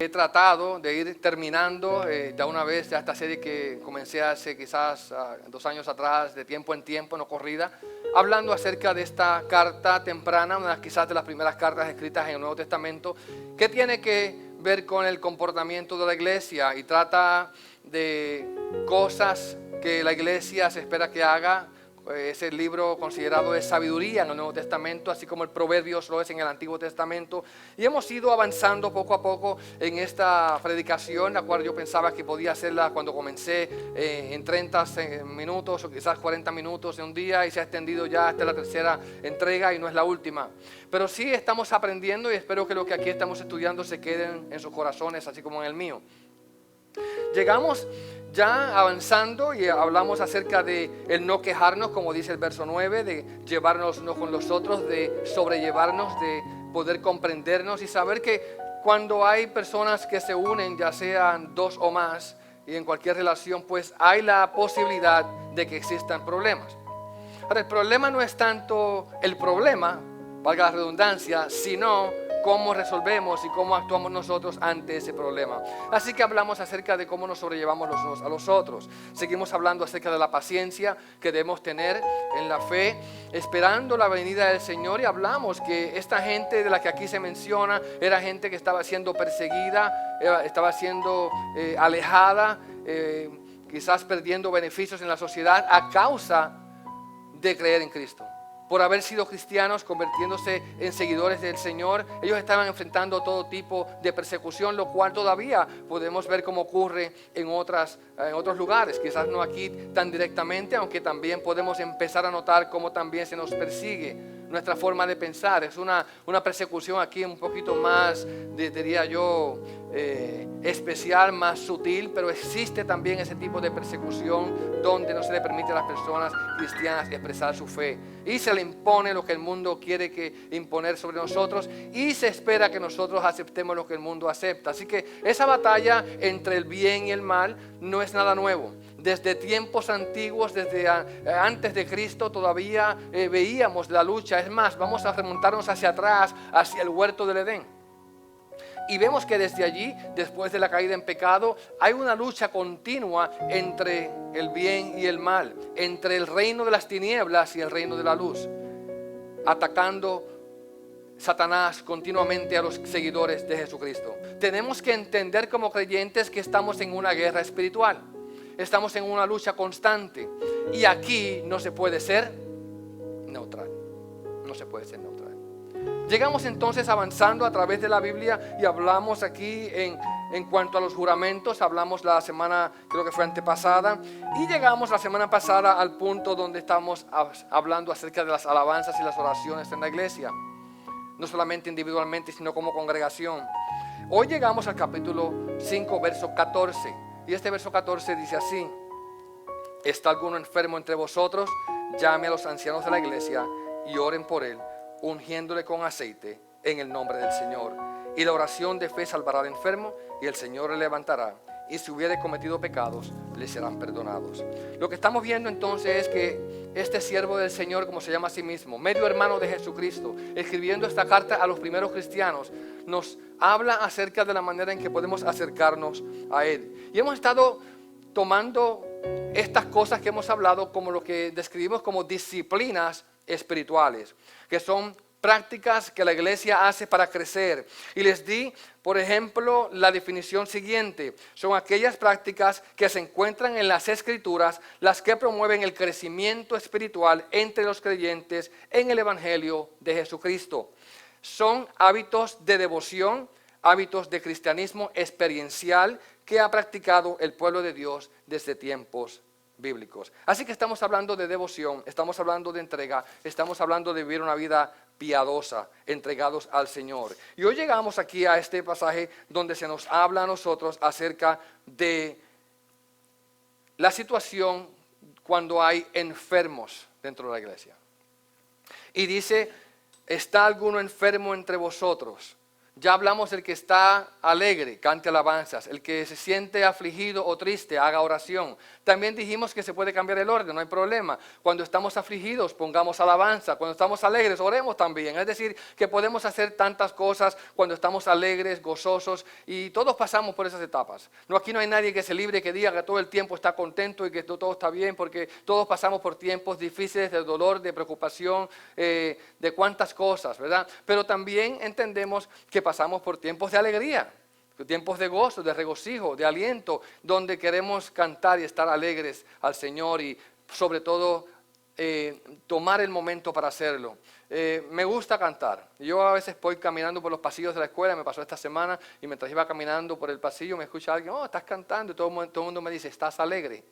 He tratado de ir terminando ya una vez ya esta serie que comencé hace quizás 2 años atrás, de tiempo en tiempo, no corrida, hablando acerca de esta carta temprana, quizás de las primeras cartas escritas en el Nuevo Testamento, que tiene que ver con el comportamiento de la iglesia y trata de cosas que la iglesia se espera que haga. Es el libro considerado de sabiduría en el Nuevo Testamento, así como el Proverbios lo es en el Antiguo Testamento. Y hemos ido avanzando poco a poco en esta predicación, la cual yo pensaba que podía hacerla cuando comencé en 30 minutos o quizás 40 minutos de un día, y se ha extendido ya hasta la tercera entrega y no es la última. Pero sí estamos aprendiendo y espero que lo que aquí estamos estudiando se queden en sus corazones, así como en el mío. Llegamos ya avanzando y hablamos acerca de el no quejarnos, como dice el verso 9, de llevarnos unos con los otros, de sobrellevarnos, de poder comprendernos y saber que cuando hay personas que se unen, ya sean 2 o más, y en cualquier relación, pues hay la posibilidad de que existan problemas. Ahora, el problema no es tanto el problema, valga la redundancia, sino cómo resolvemos y cómo actuamos nosotros ante ese problema. Así que hablamos acerca de cómo nos sobrellevamos los unos a los otros. Seguimos hablando acerca de la paciencia que debemos tener en la fe, esperando la venida del Señor, y hablamos que esta gente de la que aquí se menciona era gente que estaba siendo perseguida, estaba siendo alejada, quizás perdiendo beneficios en la sociedad a causa de creer en Cristo. Por haber sido cristianos, convirtiéndose en seguidores del Señor, ellos estaban enfrentando todo tipo de persecución, lo cual todavía podemos ver cómo ocurre en otros lugares. Quizás no aquí tan directamente, aunque también podemos empezar a notar cómo también se nos persigue nuestra forma de pensar. Es una persecución aquí un poquito más, diría yo, especial, más sutil, pero existe también ese tipo de persecución donde no se le permite a las personas cristianas expresar su fe y se le impone lo que el mundo quiere que imponer sobre nosotros, y se espera que nosotros aceptemos lo que el mundo acepta. Así que esa batalla entre el bien y el mal no es nada nuevo. Desde tiempos antiguos, desde antes de Cristo, todavía veíamos la lucha. Es más, vamos a remontarnos hacia atrás, hacia el huerto del Edén. Y vemos que desde allí, después de la caída en pecado, hay una lucha continua entre el bien y el mal, entre el reino de las tinieblas y el reino de la luz, atacando Satanás continuamente a los seguidores de Jesucristo. Tenemos que entender como creyentes que estamos en una guerra espiritual. Estamos en una lucha constante y aquí no se puede ser neutral. No se puede ser neutral. Llegamos entonces avanzando a través de la Biblia y hablamos aquí en cuanto a los juramentos. Hablamos la semana, creo que fue antepasada, y llegamos la semana pasada al punto donde estamos hablando acerca de las alabanzas y las oraciones en la iglesia. No solamente individualmente, sino como congregación. Hoy llegamos al capítulo 5, verso 14. Y este verso 14 dice así: ¿está alguno enfermo entre vosotros? Llame a los ancianos de la iglesia y oren por él, ungiéndole con aceite en el nombre del Señor. Y la oración de fe salvará al enfermo, y el Señor le levantará. Y si hubiere cometido pecados, le serán perdonados. Lo que estamos viendo entonces es que este siervo del Señor, como se llama a sí mismo, medio hermano de Jesucristo, escribiendo esta carta a los primeros cristianos, nos habla acerca de la manera en que podemos acercarnos a Él. Y hemos estado tomando estas cosas que hemos hablado como lo que describimos como disciplinas espirituales, que son prácticas que la iglesia hace para crecer. Y les di, por ejemplo, la definición siguiente: son aquellas prácticas que se encuentran en las Escrituras, las que promueven el crecimiento espiritual entre los creyentes en el Evangelio de Jesucristo. Son hábitos de devoción, hábitos de cristianismo experiencial que ha practicado el pueblo de Dios desde tiempos bíblicos. Así que estamos hablando de devoción, estamos hablando de entrega, estamos hablando de vivir una vida piadosa, entregados al Señor. Y hoy llegamos aquí a este pasaje donde se nos habla a nosotros acerca de la situación cuando hay enfermos dentro de la iglesia. Y dice: ¿está alguno enfermo entre vosotros? Ya hablamos del que está alegre, cante alabanzas. El que se siente afligido o triste, haga oración. También dijimos que se puede cambiar el orden, no hay problema. Cuando estamos afligidos, pongamos alabanza. Cuando estamos alegres, oremos también. Es decir, que podemos hacer tantas cosas cuando estamos alegres, gozosos, y todos pasamos por esas etapas. No, aquí no hay nadie que se libre, que diga que todo el tiempo está contento y que todo está bien, porque todos pasamos por tiempos difíciles de dolor, de preocupación, de cuantas cosas, ¿verdad? Pero también entendemos que pasamos por tiempos de alegría, tiempos de gozo, de regocijo, de aliento, donde queremos cantar y estar alegres al Señor y sobre todo tomar el momento para hacerlo. Me gusta cantar. Yo a veces voy caminando por los pasillos de la escuela, me pasó esta semana, y mientras iba caminando por el pasillo me escucha alguien, oh, estás cantando, y todo el mundo me dice, ¿estás alegre?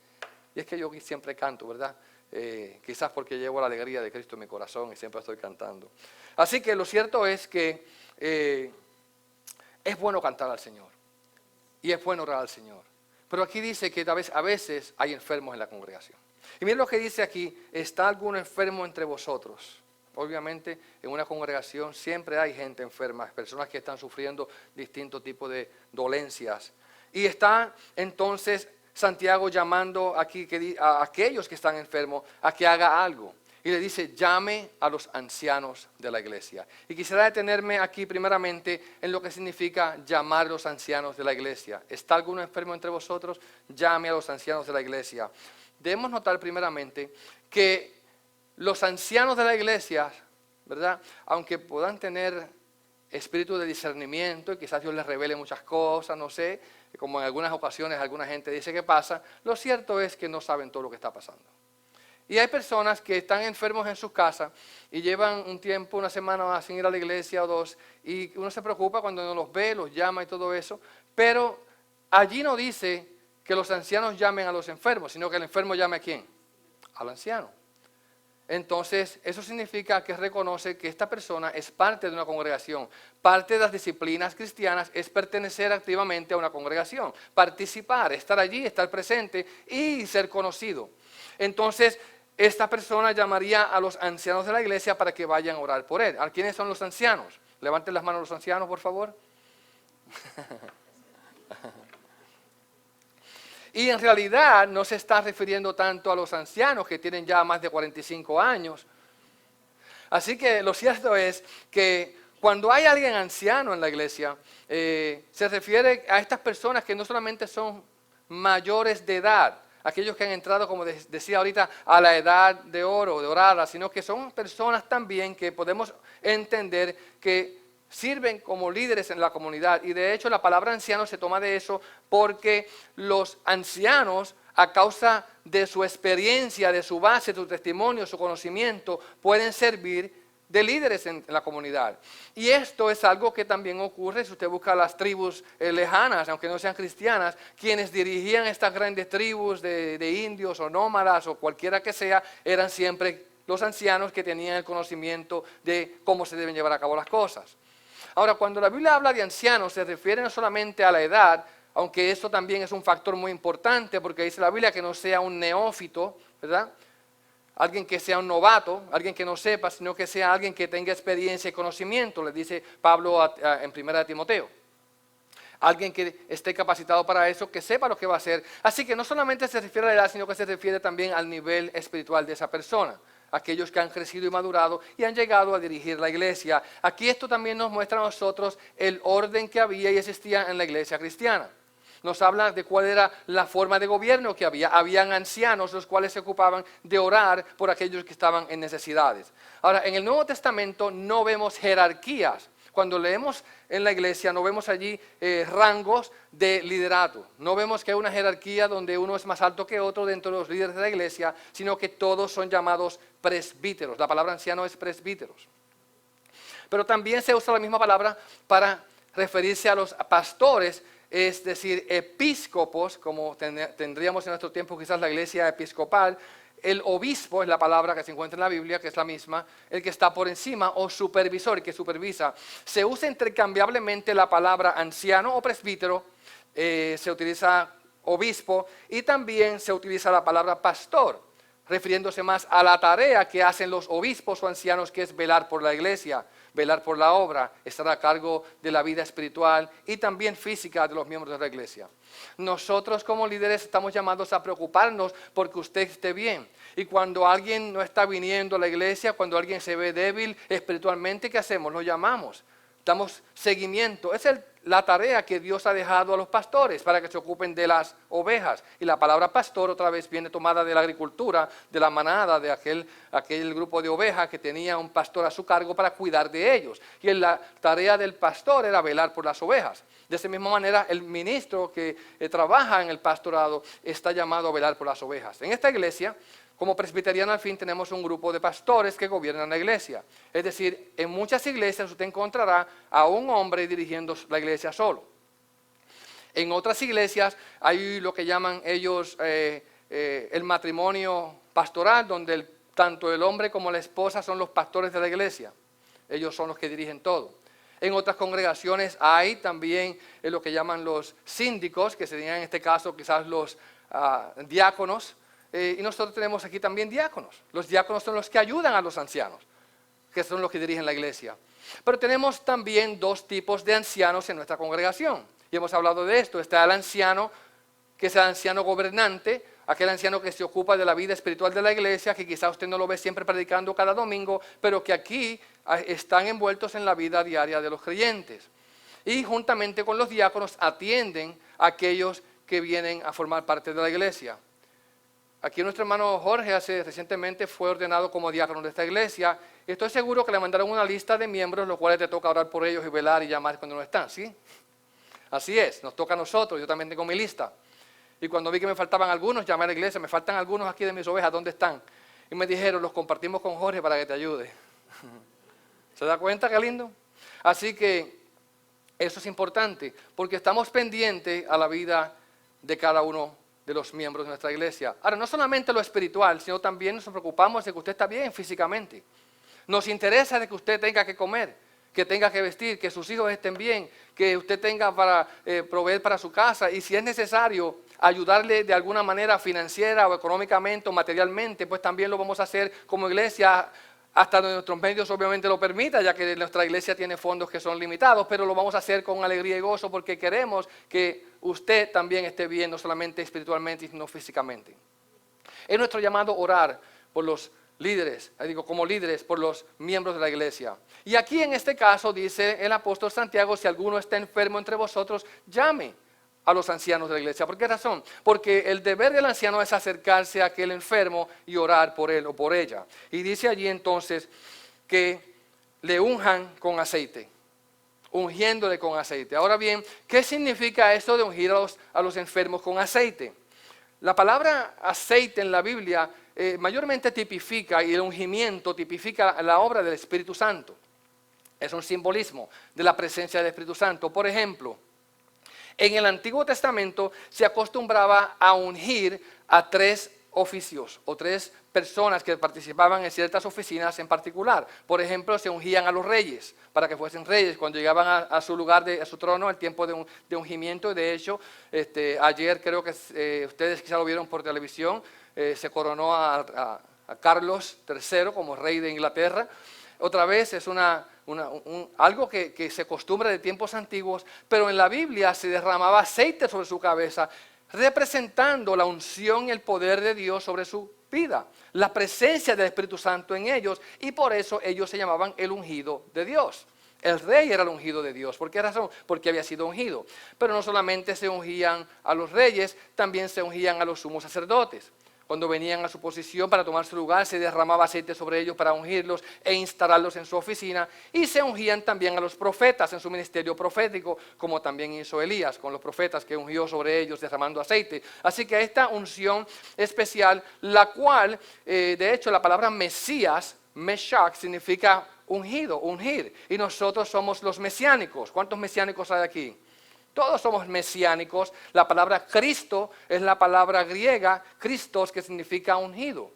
Y es que yo siempre canto, ¿verdad? Quizás porque llevo la alegría de Cristo en mi corazón y siempre estoy cantando. Así que lo cierto es que es bueno cantar al Señor y es bueno orar al Señor. Pero aquí dice que a veces hay enfermos en la congregación. Y miren lo que dice aquí, ¿está algún enfermo entre vosotros? Obviamente en una congregación siempre hay gente enferma, personas que están sufriendo distintos tipos de dolencias. Y está entonces Santiago llamando aquí a aquellos que están enfermos a que haga algo. Y le dice, llame a los ancianos de la iglesia. Y quisiera detenerme aquí primeramente en lo que significa llamar a los ancianos de la iglesia. ¿Está alguno enfermo entre vosotros? Llame a los ancianos de la iglesia. Debemos notar primeramente que los ancianos de la iglesia, ¿verdad? Aunque puedan tener espíritu de discernimiento y quizás Dios les revele muchas cosas, no sé, como en algunas ocasiones alguna gente dice que pasa, lo cierto es que no saben todo lo que está pasando. Y hay personas que están enfermos en sus casas y llevan un tiempo, una semana sin ir a la iglesia o dos, y uno se preocupa cuando no los ve, los llama y todo eso, pero allí no dice que los ancianos llamen a los enfermos, sino que el enfermo llame ¿a quién? Al anciano. Entonces, eso significa que reconoce que esta persona es parte de una congregación. Parte de las disciplinas cristianas es pertenecer activamente a una congregación, participar, estar allí, estar presente y ser conocido. Entonces, esta persona llamaría a los ancianos de la iglesia para que vayan a orar por él. ¿A quiénes son los ancianos? Levanten las manos los ancianos, por favor. Y en realidad no se está refiriendo tanto a los ancianos que tienen ya más de 45 años. Así que lo cierto es que cuando hay alguien anciano en la iglesia, se refiere a estas personas que no solamente son mayores de edad, aquellos que han entrado, como decía ahorita, a la edad de oro, de orada, sino que son personas también que podemos entender que sirven como líderes en la comunidad. Y de hecho la palabra anciano se toma de eso porque los ancianos, a causa de su experiencia, de su base, su testimonio, su conocimiento, pueden servir de líderes en la comunidad. Y esto es algo que también ocurre si usted busca las tribus lejanas, aunque no sean cristianas, quienes dirigían estas grandes tribus de indios o nómadas o cualquiera que sea, eran siempre los ancianos que tenían el conocimiento de cómo se deben llevar a cabo las cosas. Ahora, cuando la Biblia habla de ancianos, se refiere no solamente a la edad, aunque esto también es un factor muy importante, porque dice la Biblia que no sea un neófito, ¿verdad? Alguien que sea un novato, alguien que no sepa, sino que sea alguien que tenga experiencia y conocimiento, le dice Pablo en 1 Timoteo. Alguien que esté capacitado para eso, que sepa lo que va a hacer. Así que no solamente se refiere a la edad, sino que se refiere también al nivel espiritual de esa persona. Aquellos que han crecido y madurado y han llegado a dirigir la iglesia. Aquí esto también nos muestra a nosotros el orden que había y existía en la iglesia cristiana. Nos habla de cuál era la forma de gobierno que había. Habían ancianos los cuales se ocupaban de orar por aquellos que estaban en necesidades. Ahora, en el Nuevo Testamento no vemos jerarquías. Cuando leemos en la iglesia no vemos allí rangos de liderato. No vemos que hay una jerarquía donde uno es más alto que otro dentro de los líderes de la iglesia, sino que todos son llamados presbíteros. La palabra anciano es presbíteros. Pero también se usa la misma palabra para referirse a los pastores, es decir, episcopos, como tendríamos en nuestro tiempo quizás la iglesia episcopal. El obispo es la palabra que se encuentra en la Biblia, que es la misma, el que está por encima, o supervisor, el que supervisa. Se usa intercambiablemente la palabra anciano o presbítero, se utiliza obispo, y también se utiliza la palabra pastor. refiriéndose más a la tarea que hacen los obispos o ancianos, que es velar por la iglesia, velar por la obra, estar a cargo de la vida espiritual y también física de los miembros de la iglesia. Nosotros como líderes estamos llamados a preocuparnos porque usted esté bien. Y cuando alguien no está viniendo a la iglesia, cuando alguien se ve débil espiritualmente, ¿qué hacemos? Lo llamamos, damos seguimiento. Es la tarea que Dios ha dejado a los pastores para que se ocupen de las ovejas. Y la palabra pastor otra vez viene tomada de la agricultura, de la manada, de aquel grupo de ovejas que tenía un pastor a su cargo para cuidar de ellos. Y la tarea del pastor era velar por las ovejas. De esa misma manera, el ministro que trabaja en el pastorado está llamado a velar por las ovejas. En esta iglesia, como presbiteriano al fin, tenemos un grupo de pastores que gobiernan la iglesia. Es decir, en muchas iglesias usted encontrará a un hombre dirigiendo la iglesia solo. En otras iglesias hay lo que llaman ellos el matrimonio pastoral, donde tanto el hombre como la esposa son los pastores de la iglesia. Ellos son los que dirigen todo. En otras congregaciones hay también lo que llaman los síndicos, que serían en este caso quizás los diáconos. Y nosotros tenemos aquí también diáconos. Los diáconos son los que ayudan a los ancianos, que son los que dirigen la iglesia. Pero tenemos también dos tipos de ancianos en nuestra congregación. Y hemos hablado de esto. Está el anciano, que es el anciano gobernante, aquel anciano que se ocupa de la vida espiritual de la iglesia, que quizá usted no lo ve siempre predicando cada domingo, pero que aquí están envueltos en la vida diaria de los creyentes. Y juntamente con los diáconos atienden a aquellos que vienen a formar parte de la iglesia. Aquí nuestro hermano Jorge recientemente fue ordenado como diácono de esta iglesia. Estoy seguro que le mandaron una lista de miembros, los cuales te toca orar por ellos y velar y llamar cuando no están, ¿sí? Así es, nos toca a nosotros, yo también tengo mi lista. Y cuando vi que me faltaban algunos, llamé a la iglesia, me faltan algunos aquí de mis ovejas, ¿dónde están? Y me dijeron, los compartimos con Jorge para que te ayude. ¿Se da cuenta qué lindo? Así que eso es importante, porque estamos pendientes a la vida de cada uno de los miembros de nuestra iglesia. Ahora, no solamente lo espiritual, sino también nos preocupamos de que usted está bien físicamente. Nos interesa de que usted tenga que comer, que tenga que vestir, que sus hijos estén bien, que usted tenga para proveer para su casa, y si es necesario ayudarle de alguna manera financiera o económicamente o materialmente, pues también lo vamos a hacer como iglesia, hasta donde nuestros medios obviamente lo permita, ya que nuestra iglesia tiene fondos que son limitados, pero lo vamos a hacer con alegría y gozo porque queremos que usted también esté bien, no solamente espiritualmente, sino físicamente. Es nuestro llamado orar por los líderes, como líderes, por los miembros de la iglesia. Y aquí en este caso dice el apóstol Santiago, si alguno está enfermo entre vosotros, llame a los ancianos de la iglesia. ¿Por qué razón? Porque el deber del anciano es acercarse a aquel enfermo y orar por él o por ella. Y dice allí entonces que le unjan con aceite, ungiéndole con aceite. Ahora bien, ¿qué significa esto de ungir a los enfermos con aceite? La palabra aceite en la Biblia mayormente tipifica, y el ungimiento tipifica la obra del Espíritu Santo. Es un simbolismo de la presencia del Espíritu Santo. Por ejemplo, en el Antiguo Testamento se acostumbraba a ungir a 3 oficios o 3 personas que participaban en ciertas oficinas en particular. Por ejemplo, se ungían a los reyes para que fuesen reyes cuando llegaban a su lugar, a su trono, el tiempo de ungimiento. De hecho, ayer creo que ustedes quizá lo vieron por televisión, se coronó a Carlos III como rey de Inglaterra. Otra vez es algo que se acostumbra de tiempos antiguos, pero en la Biblia se derramaba aceite sobre su cabeza, representando la unción y el poder de Dios sobre su vida, la presencia del Espíritu Santo en ellos, y por eso ellos se llamaban el ungido de Dios. El rey era el ungido de Dios. ¿Por qué razón? Porque había sido ungido. Pero no solamente se ungían a los reyes, también se ungían a los sumos sacerdotes. Cuando venían a su posición para tomar su lugar, se derramaba aceite sobre ellos para ungirlos e instalarlos en su oficina. Y se ungían también a los profetas en su ministerio profético, como también hizo Elías con los profetas, que ungió sobre ellos derramando aceite. Así que esta unción especial, la cual, de hecho, la palabra Mesías, Meshach, significa ungido, ungir. Y nosotros somos los mesiánicos. ¿Cuántos mesiánicos hay aquí? Todos somos mesiánicos. La palabra Cristo es la palabra griega, Christos, que significa ungido.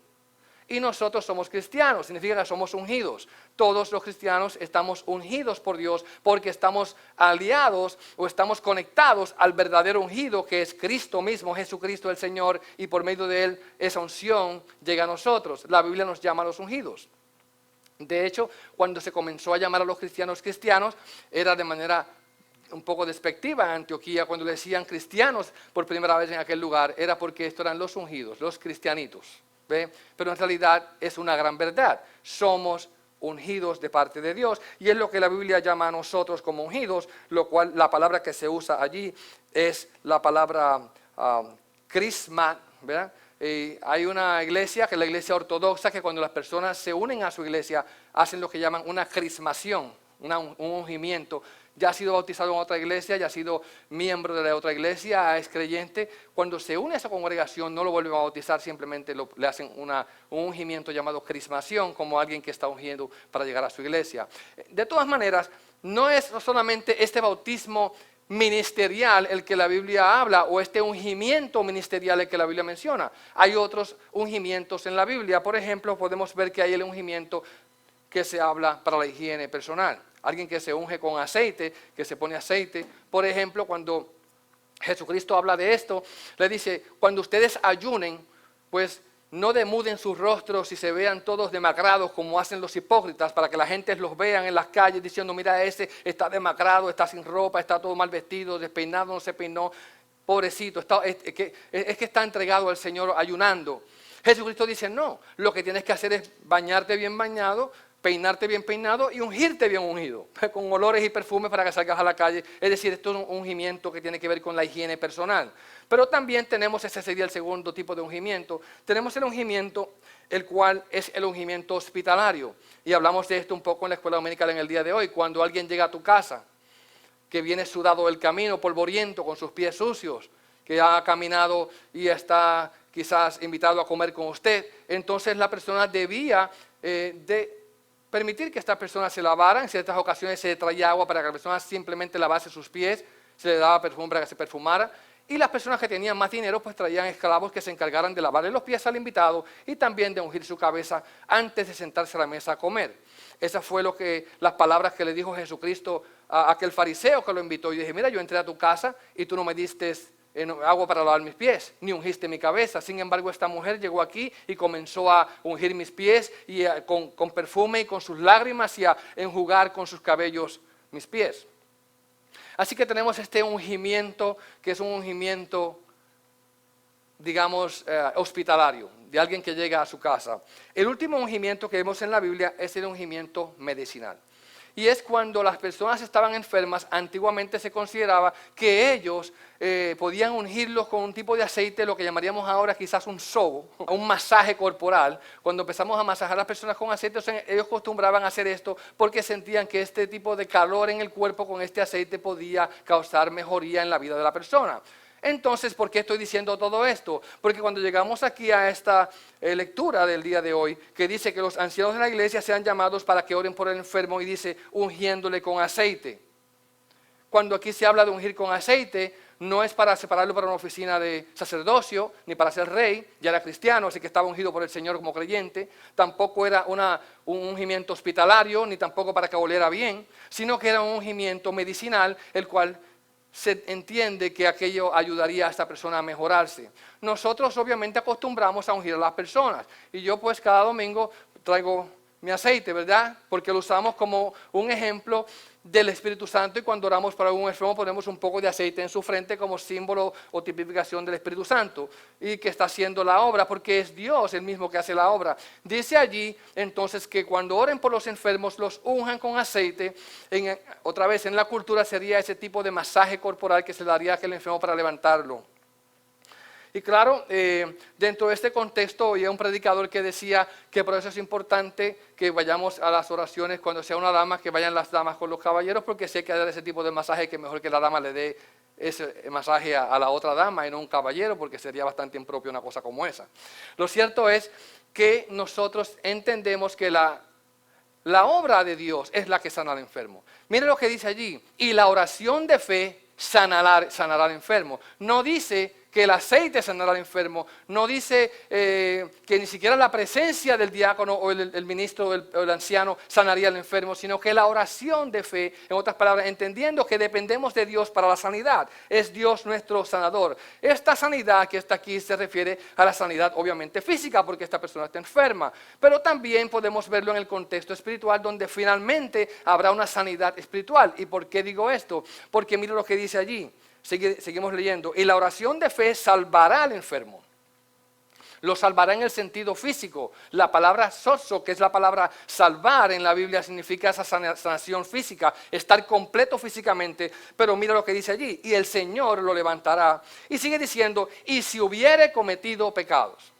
y nosotros somos cristianos, significa que somos ungidos. Todos los cristianos estamos ungidos por Dios porque estamos aliados o estamos conectados al verdadero ungido que es Cristo mismo, Jesucristo el Señor, y por medio de Él esa unción llega a nosotros. La Biblia nos llama a los ungidos. De hecho, cuando se comenzó a llamar a los cristianos cristianos, era de manera un poco despectiva en Antioquía, cuando le decían cristianos por primera vez en aquel lugar, era porque estos eran los ungidos, los cristianitos. ¿Ve? Pero en realidad es una gran verdad, somos ungidos de parte de Dios, y es lo que la Biblia llama a nosotros como ungidos, lo cual la palabra que se usa allí es la palabra crisma, ¿verdad? Hay una iglesia, que es la iglesia ortodoxa, que cuando las personas se unen a su iglesia, hacen lo que llaman una crismación, un ungimiento. Ya ha sido bautizado en otra iglesia, ya ha sido miembro de la otra iglesia, es creyente. Cuando se une a esa congregación no lo vuelven a bautizar, simplemente le hacen un ungimiento llamado crismación, como alguien que está ungiendo para llegar a su iglesia. De todas maneras, no es solamente este bautismo ministerial el que la Biblia habla, o este ungimiento ministerial el que la Biblia menciona. Hay otros ungimientos en la Biblia. Por ejemplo, podemos ver que hay el ungimiento que se habla para la higiene personal. Alguien que se unge con aceite, que se pone aceite. Por ejemplo, cuando Jesucristo habla de esto, le dice, cuando ustedes ayunen, pues no demuden sus rostros y se vean todos demacrados como hacen los hipócritas, para que la gente los vean en las calles diciendo, mira, ese está demacrado, está sin ropa, está todo mal vestido, despeinado, no se peinó, pobrecito, es que está entregado al Señor ayunando. Jesucristo dice, no, lo que tienes que hacer es bañarte bien bañado, peinarte bien peinado y ungirte bien ungido, con olores y perfumes para que salgas a la calle. Es decir, esto es un ungimiento que tiene que ver con la higiene personal. Pero también tenemos, ese sería el segundo tipo de ungimiento, tenemos el ungimiento, el cual es el ungimiento hospitalario. Y hablamos de esto un poco en la escuela dominical en el día de hoy. Cuando alguien llega a tu casa, que viene sudado del camino, polvoriento, con sus pies sucios, que ha caminado y está quizás invitado a comer con usted, entonces la persona debía permitir que esta persona se lavara. En ciertas ocasiones se traía agua para que la persona simplemente lavase sus pies, se le daba perfume para que se perfumara, y las personas que tenían más dinero pues traían esclavos que se encargaran de lavarle los pies al invitado y también de ungir su cabeza antes de sentarse a la mesa a comer. Esas fue las palabras que le dijo Jesucristo a aquel fariseo que lo invitó, y dije, mira, yo entré a tu casa y tú no me diste agua para lavar mis pies, ni ungiste mi cabeza. Sin embargo, esta mujer llegó aquí y comenzó a ungir mis pies y con perfume y con sus lágrimas, y a enjugar con sus cabellos mis pies. Así que tenemos este ungimiento, que es un ungimiento, digamos, hospitalario, de alguien que llega a su casa. El último ungimiento que vemos en la Biblia es el ungimiento medicinal. Y es cuando las personas estaban enfermas. Antiguamente se consideraba que ellos podían ungirlos con un tipo de aceite, lo que llamaríamos ahora quizás un sobo, un masaje corporal. Cuando empezamos a masajar a las personas con aceite, ellos acostumbraban a hacer esto porque sentían que este tipo de calor en el cuerpo con este aceite podía causar mejoría en la vida de la persona. Entonces, ¿por qué estoy diciendo todo esto? Porque cuando llegamos aquí a esta lectura del día de hoy, que dice que los ancianos de la iglesia sean llamados para que oren por el enfermo, y dice ungiéndole con aceite. Cuando aquí se habla de ungir con aceite, no es para separarlo para una oficina de sacerdocio, ni para ser rey, ya era cristiano, así que estaba ungido por el Señor como creyente. Tampoco era un ungimiento hospitalario, ni tampoco para que oliera bien, sino que era un ungimiento medicinal, el cual se entiende que aquello ayudaría a esta persona a mejorarse. Nosotros obviamente acostumbramos a ungir a las personas, y yo pues cada domingo traigo mi aceite, ¿verdad? Porque lo usamos como un ejemplo del Espíritu Santo, y cuando oramos para algún enfermo ponemos un poco de aceite en su frente como símbolo o tipificación del Espíritu Santo, y que está haciendo la obra, porque es Dios el mismo que hace la obra. Dice allí entonces que cuando oren por los enfermos los unjan con aceite. Otra vez en la cultura sería ese tipo de masaje corporal que se daría a aquel enfermo para levantarlo. Y claro, dentro de este contexto oía un predicador que decía que por eso es importante que vayamos a las oraciones cuando sea una dama, que vayan las damas con los caballeros, porque si hay que dar ese tipo de masaje, que mejor que la dama le dé ese masaje a la otra dama y no un caballero, porque sería bastante impropio una cosa como esa. Lo cierto es que nosotros entendemos que la obra de Dios es la que sana al enfermo. Mire lo que dice allí, y la oración de fe sanará al enfermo. No dice que el aceite sanará al enfermo, no dice que ni siquiera la presencia del diácono o el ministro o el anciano sanaría al enfermo, sino que la oración de fe, en otras palabras, entendiendo que dependemos de Dios para la sanidad, es Dios nuestro sanador. Esta sanidad que está aquí se refiere a la sanidad obviamente física, porque esta persona está enferma, pero también podemos verlo en el contexto espiritual, donde finalmente habrá una sanidad espiritual. ¿Y por qué digo esto? Porque mira lo que dice allí. Seguimos leyendo. Y la oración de fe salvará al enfermo. Lo salvará en el sentido físico. La palabra sozo, que es la palabra salvar en la Biblia, significa esa sanación física, estar completo físicamente. Pero mira lo que dice allí. Y el Señor lo levantará. Y sigue diciendo, y si hubiere cometido pecados,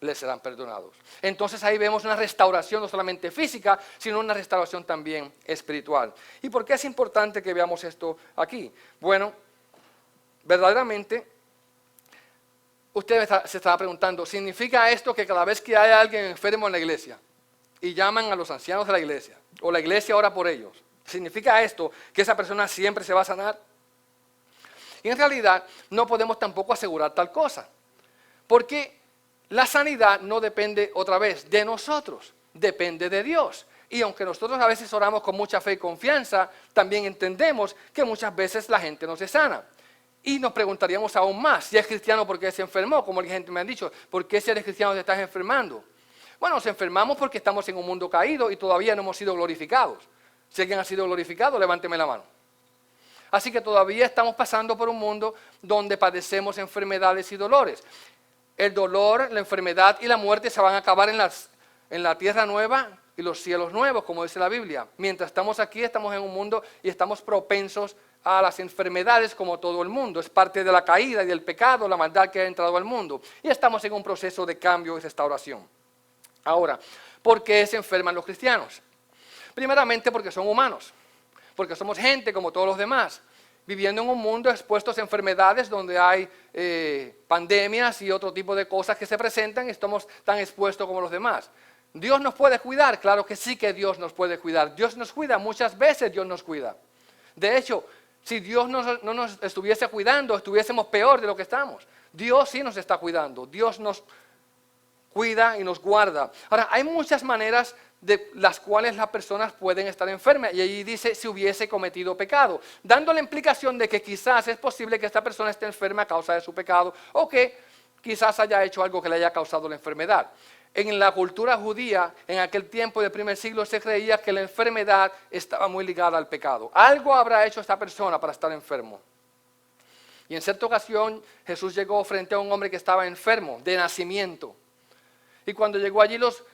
le serán perdonados. Entonces ahí vemos una restauración no solamente física, sino una restauración también espiritual. ¿Y por qué es importante que veamos esto aquí? Bueno, verdaderamente, usted se estaba preguntando, ¿significa esto que cada vez que hay alguien enfermo en la iglesia y llaman a los ancianos de la iglesia, o la iglesia ora por ellos, significa esto que esa persona siempre se va a sanar? Y en realidad no podemos tampoco asegurar tal cosa, porque la sanidad no depende otra vez de nosotros, depende de Dios. Y aunque nosotros a veces oramos con mucha fe y confianza, también entendemos que muchas veces la gente no se sana. Y nos preguntaríamos aún más, si es cristiano, ¿por qué se enfermó? Como la gente me ha dicho, ¿por qué si eres cristiano te estás enfermando? Bueno, nos enfermamos porque estamos en un mundo caído y todavía no hemos sido glorificados. Si alguien ha sido glorificado, levánteme la mano. Así que todavía estamos pasando por un mundo donde padecemos enfermedades y dolores. El dolor, la enfermedad y la muerte se van a acabar en la tierra nueva y los cielos nuevos, como dice la Biblia. Mientras estamos aquí, estamos en un mundo y estamos propensos a las enfermedades como todo el mundo. Es parte de la caída y del pecado, la maldad que ha entrado al mundo. Y estamos en un proceso de cambio y restauración. Ahora, ¿por qué se enferman los cristianos? Primeramente porque son humanos, porque somos gente como todos los demás, viviendo en un mundo expuestos a enfermedades donde hay pandemias y otro tipo de cosas que se presentan y estamos tan expuestos como los demás. ¿Dios nos puede cuidar? Claro que sí que Dios nos puede cuidar. Dios nos cuida, muchas veces Dios nos cuida. De hecho, si Dios no nos estuviese cuidando, estuviésemos peor de lo que estamos. Dios sí nos está cuidando, Dios nos cuida y nos guarda. Ahora, hay muchas maneras de las cuales las personas pueden estar enfermas. Y allí dice, si hubiese cometido pecado, dando la implicación de que quizás es posible que esta persona esté enferma a causa de su pecado, o que quizás haya hecho algo que le haya causado la enfermedad. En la cultura judía, en aquel tiempo del primer siglo, se creía que la enfermedad estaba muy ligada al pecado. Algo habrá hecho esta persona para estar enfermo. Y en cierta ocasión, Jesús llegó frente a un hombre que estaba enfermo, de nacimiento. Y cuando llegó allí, los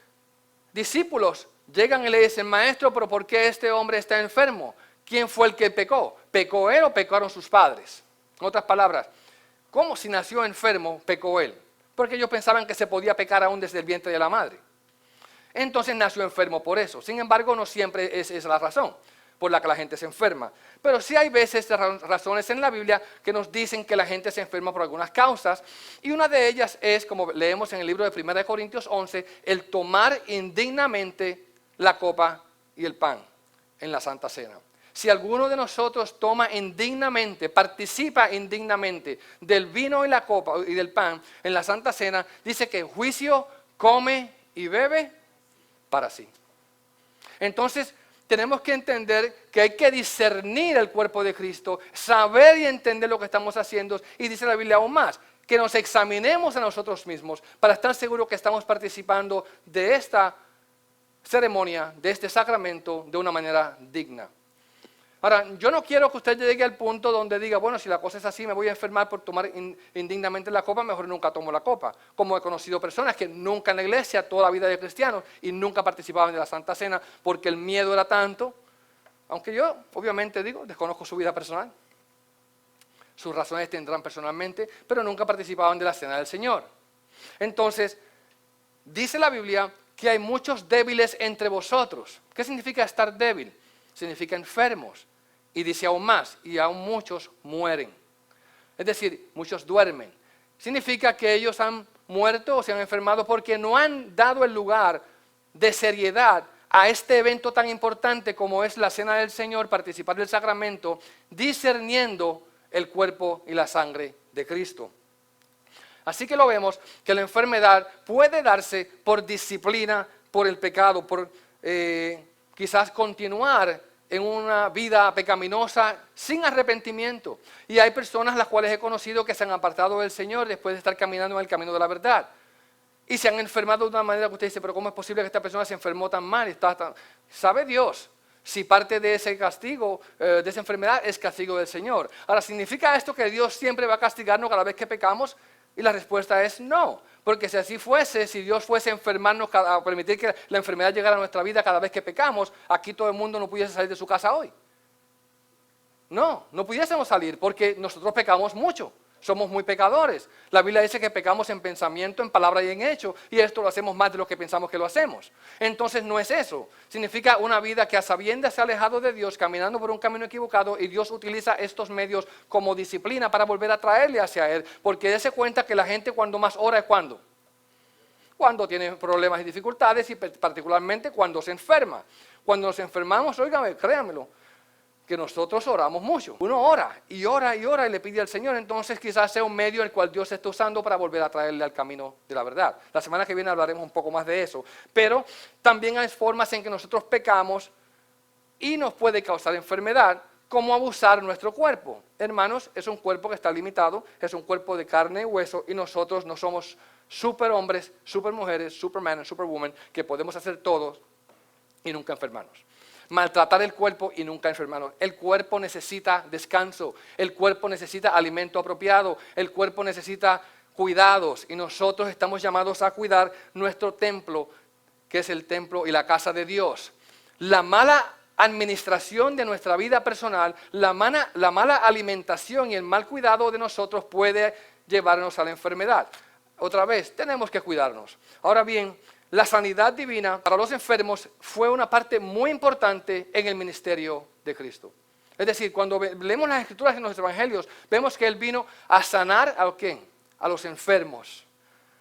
discípulos llegan y le dicen, maestro, pero ¿por qué este hombre está enfermo? ¿Quién fue el que pecó? ¿Pecó él o pecaron sus padres? En otras palabras, ¿cómo si nació enfermo, pecó él? Porque ellos pensaban que se podía pecar aún desde el vientre de la madre. Entonces nació enfermo por eso. Sin embargo, no siempre es la razón por la que la gente se enferma. Pero sí hay veces razones en la Biblia que nos dicen que la gente se enferma por algunas causas. Y una de ellas es, como leemos en el libro de 1 Corintios 11, el tomar indignamente la copa y el pan en la Santa Cena. Si alguno de nosotros toma indignamente, participa indignamente del vino y la copa y del pan en la Santa Cena, dice que juicio come y bebe para sí. Entonces, tenemos que entender que hay que discernir el cuerpo de Cristo, saber y entender lo que estamos haciendo. Y dice la Biblia aún más, que nos examinemos a nosotros mismos para estar seguros que estamos participando de esta ceremonia, de este sacramento, de una manera digna. Ahora, yo no quiero que usted llegue al punto donde diga, bueno, si la cosa es así, me voy a enfermar por tomar indignamente la copa, mejor nunca tomo la copa. Como he conocido personas que nunca en la iglesia, toda la vida de cristianos, y nunca participaban de la Santa Cena porque el miedo era tanto. Aunque yo, obviamente digo, desconozco su vida personal. Sus razones tendrán personalmente, pero nunca participaban de la Cena del Señor. Entonces, dice la Biblia que hay muchos débiles entre vosotros. ¿Qué significa estar débil? Significa enfermos. Y dice aún más, y aún muchos mueren. Es decir, muchos duermen. Significa que ellos han muerto o se han enfermado porque no han dado el lugar de seriedad a este evento tan importante como es la Cena del Señor, participar del sacramento, discerniendo el cuerpo y la sangre de Cristo. Así que lo vemos que la enfermedad puede darse por disciplina, por el pecado, por quizás continuar en una vida pecaminosa sin arrepentimiento. Y hay personas las cuales he conocido que se han apartado del Señor después de estar caminando en el camino de la verdad. Y se han enfermado de una manera que usted dice, pero ¿cómo es posible que esta persona se enfermó tan mal? ¿Sabe Dios si parte de ese castigo, de esa enfermedad, es castigo del Señor? Ahora, ¿significa esto que Dios siempre va a castigarnos cada vez que pecamos? Y la respuesta es no, porque si así fuese, si Dios fuese a enfermarnos, a permitir que la enfermedad llegara a nuestra vida cada vez que pecamos, aquí todo el mundo no pudiese salir de su casa hoy. No pudiésemos salir porque nosotros pecamos mucho. Somos muy pecadores. La Biblia dice que pecamos en pensamiento, en palabra y en hecho, y esto lo hacemos más de lo que pensamos que lo hacemos. Entonces no es eso. Significa una vida que a sabiendas se ha alejado de Dios, caminando por un camino equivocado, y Dios utiliza estos medios como disciplina para volver a traerle hacia Él, porque dése cuenta que la gente cuando más ora es cuando tiene problemas y dificultades, y particularmente cuando se enferma. Cuando nos enfermamos, óigame, créanmelo, que nosotros oramos mucho. Uno ora y le pide al Señor, entonces quizás sea un medio el cual Dios está usando para volver a traerle al camino de la verdad. La semana que viene hablaremos un poco más de eso, pero también hay formas en que nosotros pecamos y nos puede causar enfermedad, como abusar nuestro cuerpo. Hermanos, es un cuerpo que está limitado, es un cuerpo de carne y hueso, y nosotros no somos superhombres, supermujeres, superman y superwoman, que podemos hacer todo y nunca enfermarnos. Maltratar el cuerpo y nunca enfermarnos. El cuerpo necesita descanso, el cuerpo necesita alimento apropiado, el cuerpo necesita cuidados, y nosotros estamos llamados a cuidar nuestro templo, que es el templo y la casa de Dios. La mala administración de nuestra vida personal, la mala alimentación y el mal cuidado de nosotros puede llevarnos a la enfermedad. Otra vez, tenemos que cuidarnos. Ahora bien, la sanidad divina para los enfermos fue una parte muy importante en el ministerio de Cristo. Es decir, cuando leemos las Escrituras en los Evangelios, vemos que Él vino a sanar ¿a quién? A los enfermos,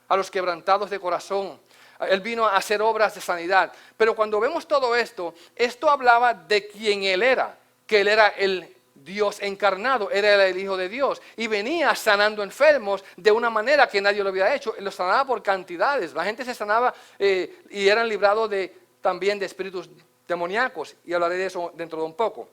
a los quebrantados de corazón. Él vino a hacer obras de sanidad. Pero cuando vemos todo esto, esto hablaba de quién Él era, que Él era el Dios encarnado, era el Hijo de Dios, y venía sanando enfermos de una manera que nadie lo había hecho. Él los sanaba por cantidades. La gente se sanaba y eran librados también de espíritus demoníacos, y hablaré de eso dentro de un poco.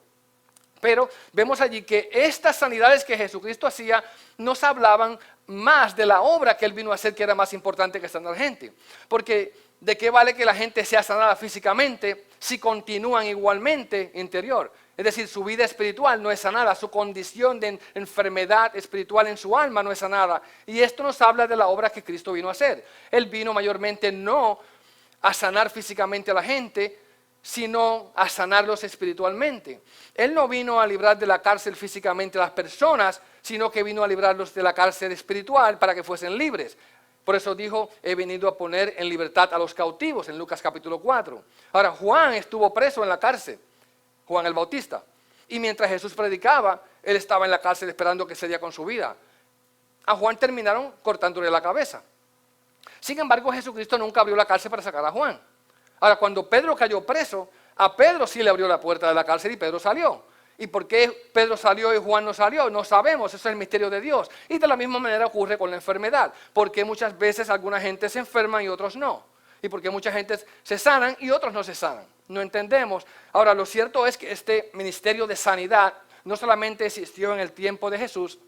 Pero vemos allí que estas sanidades que Jesucristo hacía nos hablaban más de la obra que Él vino a hacer, que era más importante que sanar gente. Porque ¿de qué vale que la gente sea sanada físicamente si continúan igualmente interior? Es decir, su vida espiritual no es sanada, su condición de enfermedad espiritual en su alma no es sanada. Y esto nos habla de la obra que Cristo vino a hacer. Él vino mayormente no a sanar físicamente a la gente, sino a sanarlos espiritualmente. Él no vino a librar de la cárcel físicamente a las personas, sino que vino a librarlos de la cárcel espiritual para que fuesen libres. Por eso dijo, he venido a poner en libertad a los cautivos, en Lucas capítulo 4. Ahora, Juan estuvo preso en la cárcel, Juan el Bautista. Y mientras Jesús predicaba, él estaba en la cárcel esperando que se diera con su vida. A Juan terminaron cortándole la cabeza. Sin embargo, Jesucristo nunca abrió la cárcel para sacar a Juan. Ahora, cuando Pedro cayó preso, a Pedro sí le abrió la puerta de la cárcel y Pedro salió. ¿Y por qué Pedro salió y Juan no salió? No sabemos, eso es el misterio de Dios. Y de la misma manera ocurre con la enfermedad. Porque muchas veces alguna gente se enferma y otros no. Y porque mucha gente se sanan y otros no se sanan. No entendemos. Ahora, lo cierto es que este ministerio de sanidad no solamente existió en el tiempo de Jesús,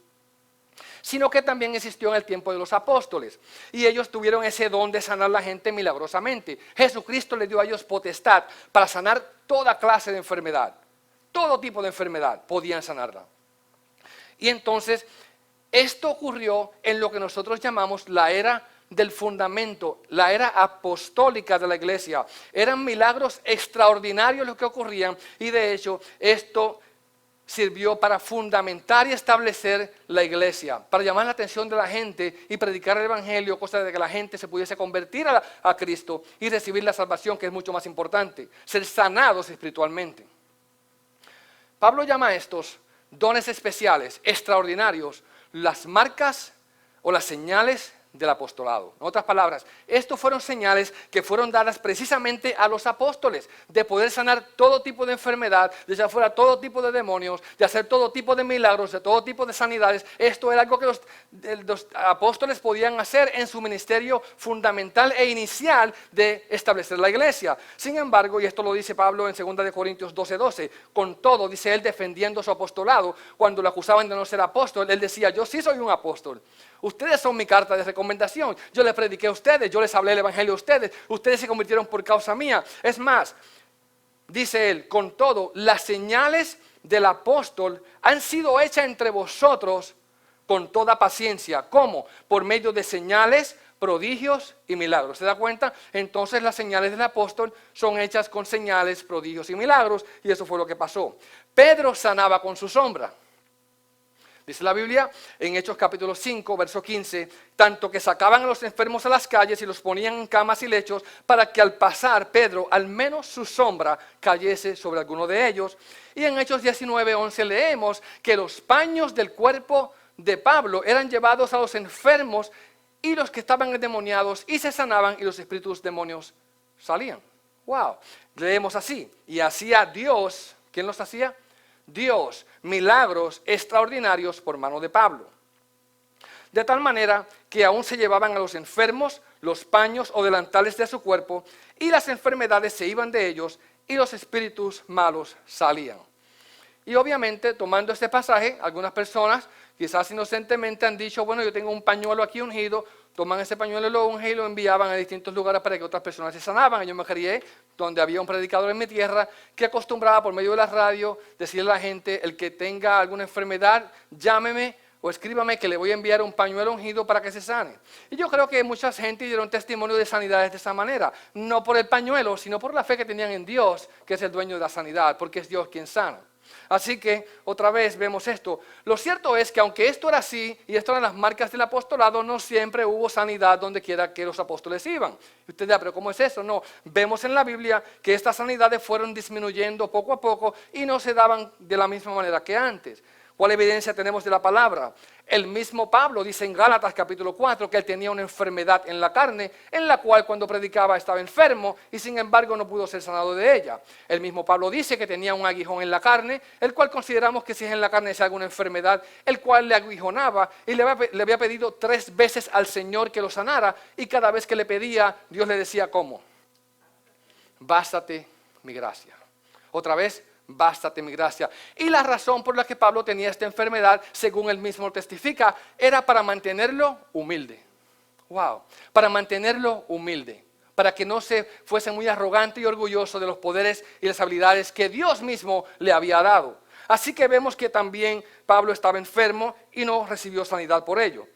sino que también existió en el tiempo de los apóstoles. Y ellos tuvieron ese don de sanar a la gente milagrosamente. Jesucristo le dio a ellos potestad para sanar toda clase de enfermedad. Todo tipo de enfermedad podían sanarla. Y entonces, esto ocurrió en lo que nosotros llamamos la era del fundamento, la era apostólica de la iglesia. Eran milagros extraordinarios los que ocurrían, y de hecho esto sirvió para fundamentar y establecer la iglesia, para llamar la atención de la gente y predicar el evangelio, cosa de que la gente se pudiese convertir a Cristo y recibir la salvación, que es mucho más importante, ser sanados espiritualmente. Pablo llama a estos dones especiales, extraordinarios, las marcas o las señales del apostolado. En otras palabras, estos fueron señales que fueron dadas precisamente a los apóstoles, de poder sanar todo tipo de enfermedad, de echar fuera todo tipo de demonios, de hacer todo tipo de milagros, de todo tipo de sanidades. Esto era algo que los apóstoles podían hacer en su ministerio fundamental e inicial de establecer la iglesia. Sin embargo, y esto lo dice Pablo en 2 de Corintios 12:12, con todo, dice él, defendiendo su apostolado, cuando lo acusaban de no ser apóstol, él decía: yo sí soy un apóstol. Ustedes son mi carta de recomendación. Yo les prediqué a ustedes, yo les hablé el evangelio a ustedes. Ustedes se convirtieron por causa mía. Es más, dice él, con todo, las señales del apóstol han sido hechas entre vosotros con toda paciencia. ¿Cómo? Por medio de señales, prodigios y milagros. ¿Se da cuenta? Entonces las señales del apóstol son hechas con señales, prodigios y milagros, y eso fue lo que pasó. Pedro sanaba con su sombra. Dice la Biblia en Hechos capítulo 5, verso 15, tanto que sacaban a los enfermos a las calles y los ponían en camas y lechos para que al pasar Pedro, al menos su sombra cayese sobre alguno de ellos. Y en Hechos 19, 11 leemos que los paños del cuerpo de Pablo eran llevados a los enfermos y los que estaban endemoniados y se sanaban y los espíritus demonios salían. Wow, leemos así, y hacía Dios, ¿quién los hacía? Dios, milagros extraordinarios por mano de Pablo. De tal manera que aún se llevaban a los enfermos los paños o delantales de su cuerpo y las enfermedades se iban de ellos y los espíritus malos salían. Y obviamente, tomando este pasaje, algunas personas quizás inocentemente han dicho: bueno, yo tengo un pañuelo aquí ungido. Toman ese pañuelo y lo ungen y lo enviaban a distintos lugares para que otras personas se sanaban. Y yo me crié donde había un predicador en mi tierra que acostumbraba por medio de la radio decirle a la gente: el que tenga alguna enfermedad, llámeme o escríbame que le voy a enviar un pañuelo ungido para que se sane. Y yo creo que mucha gente dieron testimonio de sanidades de esa manera, no por el pañuelo, sino por la fe que tenían en Dios, que es el dueño de la sanidad, porque es Dios quien sana. Así que, otra vez vemos esto. Lo cierto es que aunque esto era así, y esto eran las marcas del apostolado, no siempre hubo sanidad donde quiera que los apóstoles iban. Y usted dirá: ¿pero cómo es eso? No, vemos en la Biblia que estas sanidades fueron disminuyendo poco a poco y no se daban de la misma manera que antes. ¿Cuál evidencia tenemos de la palabra? El mismo Pablo dice en Gálatas capítulo 4 que él tenía una enfermedad en la carne, en la cual cuando predicaba estaba enfermo y sin embargo no pudo ser sanado de ella. El mismo Pablo dice que tenía un aguijón en la carne, el cual consideramos que si es en la carne es alguna enfermedad, el cual le aguijonaba y le había pedido 3 veces al Señor que lo sanara, y cada vez que le pedía, Dios le decía: ¿cómo? Bástate mi gracia. Otra vez: bástate mi gracia. Y la razón por la que Pablo tenía esta enfermedad, según él mismo testifica, era para mantenerlo humilde. Wow, para mantenerlo humilde, para que no se fuese muy arrogante y orgulloso de los poderes y las habilidades que Dios mismo le había dado. Así que vemos que también Pablo estaba enfermo y no recibió sanidad por ello.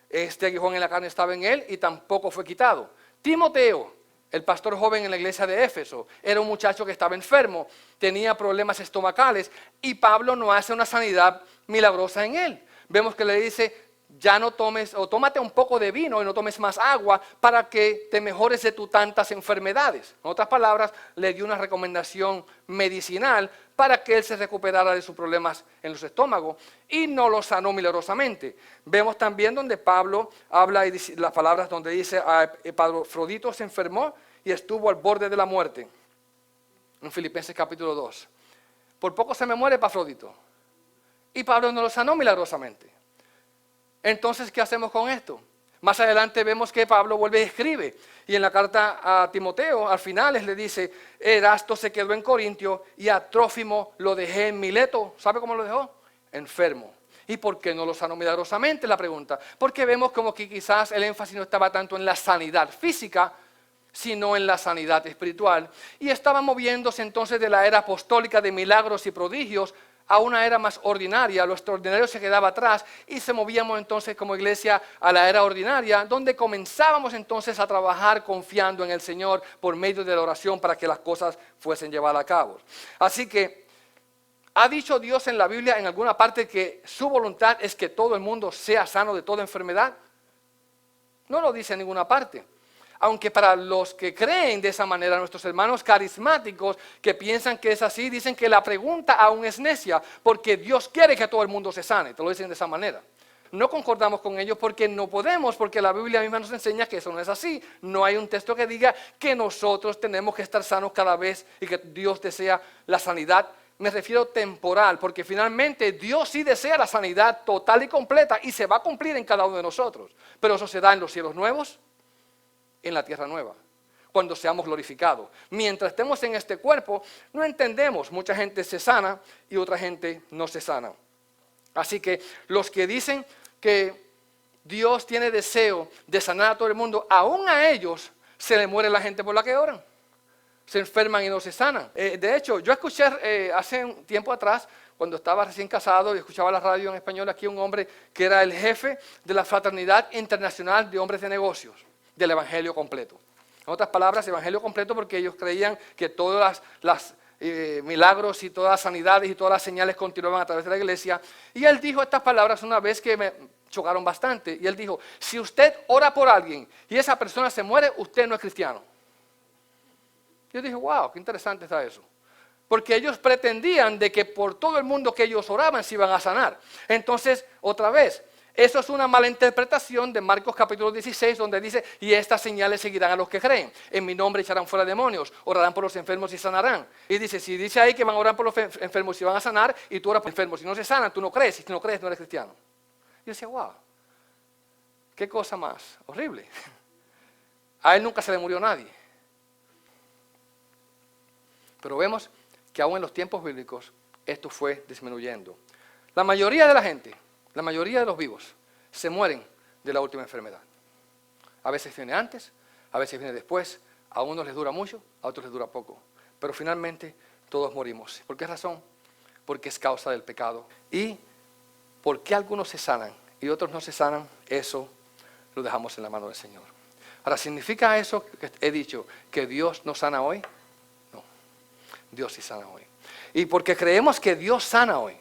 Este aguijón en la carne estaba en él y tampoco fue quitado. Timoteo, el pastor joven en la iglesia de Éfeso, era un muchacho que estaba enfermo, tenía problemas estomacales y Pablo no hace una sanidad milagrosa en él. Vemos que le dice: ya no tomes, o tómate un poco de vino y no tomes más agua para que te mejores de tus tantas enfermedades. En otras palabras, le dio una recomendación medicinal para que él se recuperara de sus problemas en los estómagos y no lo sanó milagrosamente. Vemos también donde Pablo habla y dice, las palabras donde dice: Epafrodito se enfermó y estuvo al borde de la muerte. En Filipenses capítulo 2. Por poco se me muere Epafrodito. Y Pablo no lo sanó milagrosamente. Entonces, ¿qué hacemos con esto? Más adelante vemos que Pablo vuelve y escribe. Y en la carta a Timoteo, al final le dice: Erasto se quedó en Corintio y a Trófimo lo dejé en Mileto. ¿Sabe cómo lo dejó? Enfermo. ¿Y por qué no lo sanó milagrosamente? La pregunta. Porque vemos como que quizás el énfasis no estaba tanto en la sanidad física, sino en la sanidad espiritual. Y estaba moviéndose entonces de la era apostólica de milagros y prodigios a una era más ordinaria. Lo extraordinario se quedaba atrás y se movíamos entonces como iglesia a la era ordinaria, donde comenzábamos entonces a trabajar confiando en el Señor por medio de la oración para que las cosas fuesen llevadas a cabo. Así que, ¿ha dicho Dios en la Biblia en alguna parte que su voluntad es que todo el mundo sea sano de toda enfermedad? No lo dice en ninguna parte. Aunque para los que creen de esa manera, nuestros hermanos carismáticos que piensan que es así, dicen que la pregunta aún es necia, porque Dios quiere que todo el mundo se sane, te lo dicen de esa manera. no concordamos con ellos porque no podemos, porque la Biblia misma nos enseña que eso no es así. No hay un texto que diga que nosotros tenemos que estar sanos cada vez y que Dios desea la sanidad. Me refiero temporal, porque finalmente Dios sí desea la sanidad total y completa y se va a cumplir en cada uno de nosotros. Pero eso se da en los cielos nuevos, en la tierra nueva, cuando seamos glorificados. Mientras estemos en este cuerpo, no entendemos. Mucha gente se sana y otra gente no se sana. Así que los que dicen que Dios tiene deseo de sanar a todo el mundo, aún a ellos se le muere la gente por la que oran. Se enferman y no se sanan. De hecho, yo escuché hace un tiempo atrás, cuando estaba recién casado y escuchaba la radio en español, aquí un hombre que era el jefe de la Fraternidad Internacional de Hombres de Negocios, del Evangelio Completo. En otras palabras, Evangelio Completo, porque ellos creían que todas las milagros y todas las sanidades y todas las señales continuaban a través de la iglesia. Y él dijo estas palabras una vez que me chocaron bastante. Y él dijo, si usted ora por alguien y esa persona se muere, usted no es cristiano. Yo dije, wow, qué interesante está eso. Porque ellos pretendían de que por todo el mundo que ellos oraban se iban a sanar. Entonces, otra vez, eso es una mala interpretación de Marcos capítulo 16, donde dice, y estas señales seguirán a los que creen. En mi nombre echarán fuera demonios, orarán por los enfermos y sanarán. Y dice, si dice ahí que van a orar por los enfermos y van a sanar, y tú oras por los enfermos y no se sanan, tú no crees, y si no crees no eres cristiano. Y yo decía, wow, qué cosa más horrible. A él nunca se le murió nadie. Pero vemos que aún en los tiempos bíblicos esto fue disminuyendo. La mayoría de la gente, la mayoría de los vivos, se mueren de la última enfermedad. A veces viene antes, a veces viene después, a unos les dura mucho, a otros les dura poco. Pero finalmente todos morimos. ¿Por qué razón? Porque es causa del pecado. ¿Y por qué algunos se sanan y otros no se sanan? Eso lo dejamos en la mano del Señor. Ahora, ¿significa eso que he dicho que Dios no sana hoy? Dios sí sana hoy. Y porque creemos que Dios sana hoy,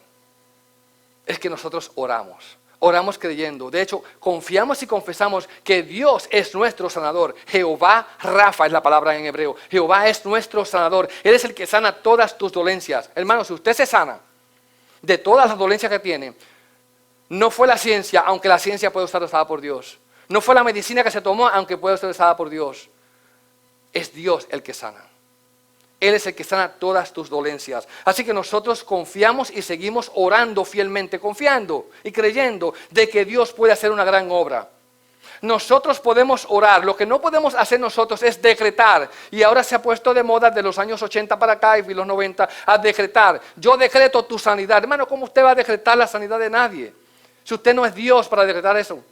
es que nosotros oramos. Oramos creyendo. De hecho, confiamos y confesamos que Dios es nuestro sanador. Jehová Rafa es la palabra en hebreo. Jehová es nuestro sanador. Él es el que sana todas tus dolencias. Hermano, si usted se sana de todas las dolencias que tiene, no fue la ciencia, aunque la ciencia puede estar usada por Dios. No fue la medicina que se tomó, aunque puede estar usada por Dios. Es Dios el que sana. Él es el que sana todas tus dolencias. Así que nosotros confiamos y seguimos orando fielmente, confiando y creyendo de que Dios puede hacer una gran obra. Nosotros podemos orar, lo que no podemos hacer nosotros es decretar. Y ahora se ha puesto de moda de los años 80 para acá y los 90 a decretar. Yo decreto tu sanidad. Hermano, ¿cómo usted va a decretar la sanidad de nadie? Si usted no es Dios para decretar eso.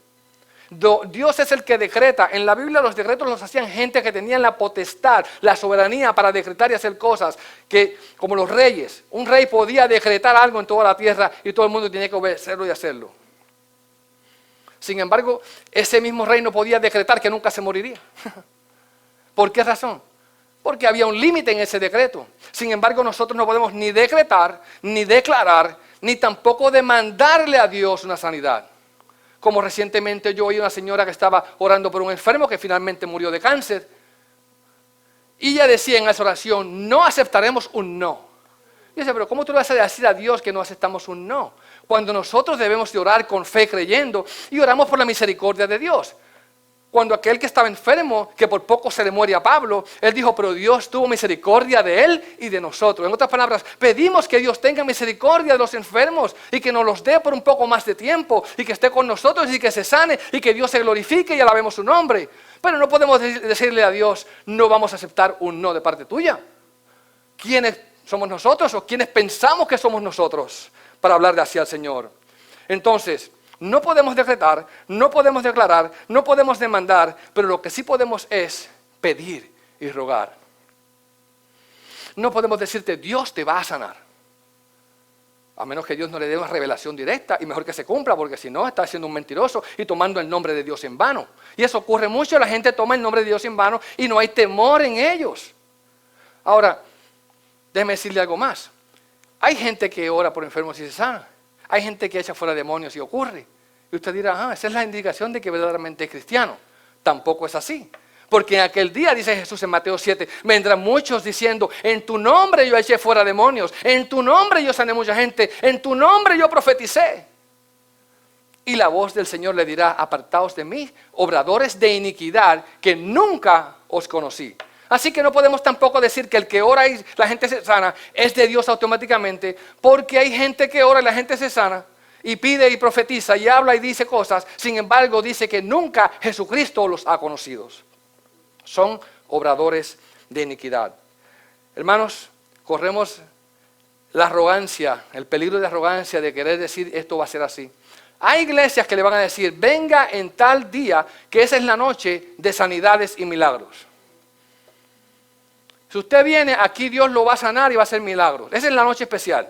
Dios es el que decreta. En la Biblia los decretos los hacían gente que tenían la potestad, la soberanía para decretar y hacer cosas que, como los reyes, un rey podía decretar algo en toda la tierra y todo el mundo tenía que obedecerlo y hacerlo. Sin embargo, ese mismo rey no podía decretar que nunca se moriría. ¿Por qué razón? Porque había un límite en ese decreto. Sin embargo, nosotros no podemos ni decretar, ni declarar, ni tampoco demandarle a Dios una sanidad. Como recientemente yo oí una señora que estaba orando por un enfermo que finalmente murió de cáncer. Y ella decía en esa oración, no aceptaremos un no. Y dice, pero ¿cómo tú le vas a decir a Dios que no aceptamos un no? Cuando nosotros debemos de orar con fe creyendo y oramos por la misericordia de Dios. Cuando aquel que estaba enfermo, que por poco se le muere a Pablo, él dijo, pero Dios tuvo misericordia de él y de nosotros. En otras palabras, pedimos que Dios tenga misericordia de los enfermos y que nos los dé por un poco más de tiempo y que esté con nosotros y que se sane y que Dios se glorifique y alabemos su nombre. Pero no podemos decirle a Dios, no vamos a aceptar un no de parte tuya. ¿Quiénes somos nosotros o quiénes pensamos que somos nosotros para hablarle así al Señor? Entonces, no podemos decretar, no podemos declarar, no podemos demandar, pero lo que sí podemos es pedir y rogar. No podemos decirte, Dios te va a sanar. A menos que Dios no le dé una revelación directa y mejor que se cumpla, porque si no, está siendo un mentiroso y tomando el nombre de Dios en vano. Y eso ocurre mucho, la gente toma el nombre de Dios en vano y no hay temor en ellos. Ahora, déjeme decirle algo más. Hay gente que ora por enfermos y se sana. Hay gente que echa fuera demonios y ocurre. Y usted dirá, esa es la indicación de que verdaderamente es cristiano. Tampoco es así. Porque en aquel día, dice Jesús en Mateo 7, vendrán muchos diciendo, en tu nombre yo eché fuera demonios, en tu nombre yo sané mucha gente, en tu nombre yo profeticé. Y la voz del Señor le dirá, apartaos de mí, obradores de iniquidad, que nunca os conocí. Así que no podemos tampoco decir que el que ora y la gente se sana es de Dios automáticamente, porque hay gente que ora y la gente se sana y pide y profetiza y habla y dice cosas. Sin embargo, dice que nunca Jesucristo los ha conocido. Son obradores de iniquidad. Hermanos, corremos la arrogancia, el peligro de arrogancia de querer decir esto va a ser así. Hay iglesias que le van a decir, venga en tal día, que esa es la noche de sanidades y milagros. Si usted viene, aquí Dios lo va a sanar y va a hacer milagros. Esa es la noche especial.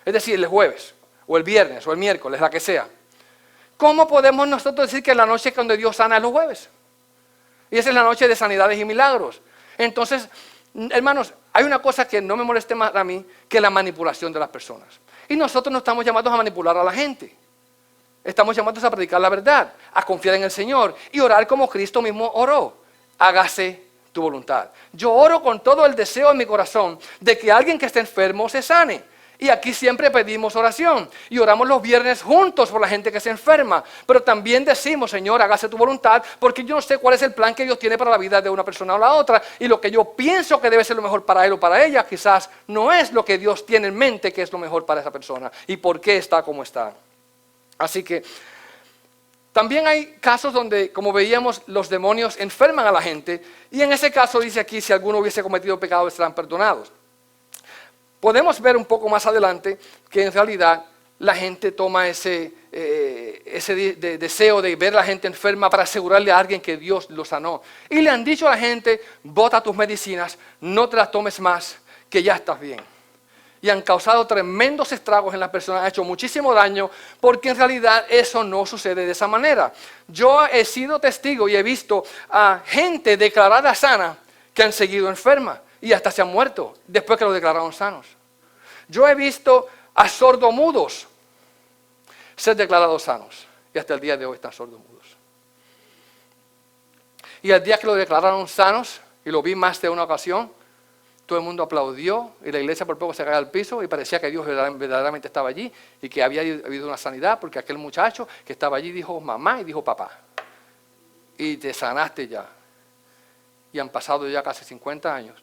Es decir, el jueves, o el viernes, o el miércoles, la que sea. ¿Cómo podemos nosotros decir que la noche cuando Dios sana es los jueves? Y esa es la noche de sanidades y milagros. Entonces, hermanos, hay una cosa que no me moleste más a mí que la manipulación de las personas. Y nosotros no estamos llamados a manipular a la gente. Estamos llamados a predicar la verdad, a confiar en el Señor y orar como Cristo mismo oró. Hágase tu voluntad. Yo oro con todo el deseo en mi corazón de que alguien que esté enfermo se sane. Y aquí siempre pedimos oración y oramos los viernes juntos por la gente que se enferma. Pero también decimos, Señor, hágase tu voluntad, porque yo no sé cuál es el plan que Dios tiene para la vida de una persona o la otra. Y lo que yo pienso que debe ser lo mejor para él o para ella, quizás no es lo que Dios tiene en mente que es lo mejor para esa persona. Y por qué está como está. Así que también hay casos donde, como veíamos, los demonios enferman a la gente. Y en ese caso dice aquí, si alguno hubiese cometido pecado, serán perdonados. Podemos ver un poco más adelante que en realidad la gente toma ese deseo de ver a la gente enferma para asegurarle a alguien que Dios lo sanó. Y le han dicho a la gente, bota tus medicinas, no te las tomes más, que ya estás bien. Y han causado tremendos estragos en las personas, han hecho muchísimo daño, porque en realidad eso no sucede de esa manera. Yo he sido testigo y he visto a gente declarada sana que han seguido enferma y hasta se han muerto después que lo declararon sanos. Yo he visto a sordomudos ser declarados sanos y hasta el día de hoy están sordomudos. Y el día que lo declararon sanos, y lo vi más de una ocasión, todo el mundo aplaudió y la iglesia por poco se cae al piso y parecía que Dios verdaderamente estaba allí y que había habido una sanidad porque aquel muchacho que estaba allí dijo mamá y dijo papá. Y te sanaste ya. Y han pasado ya casi 50 años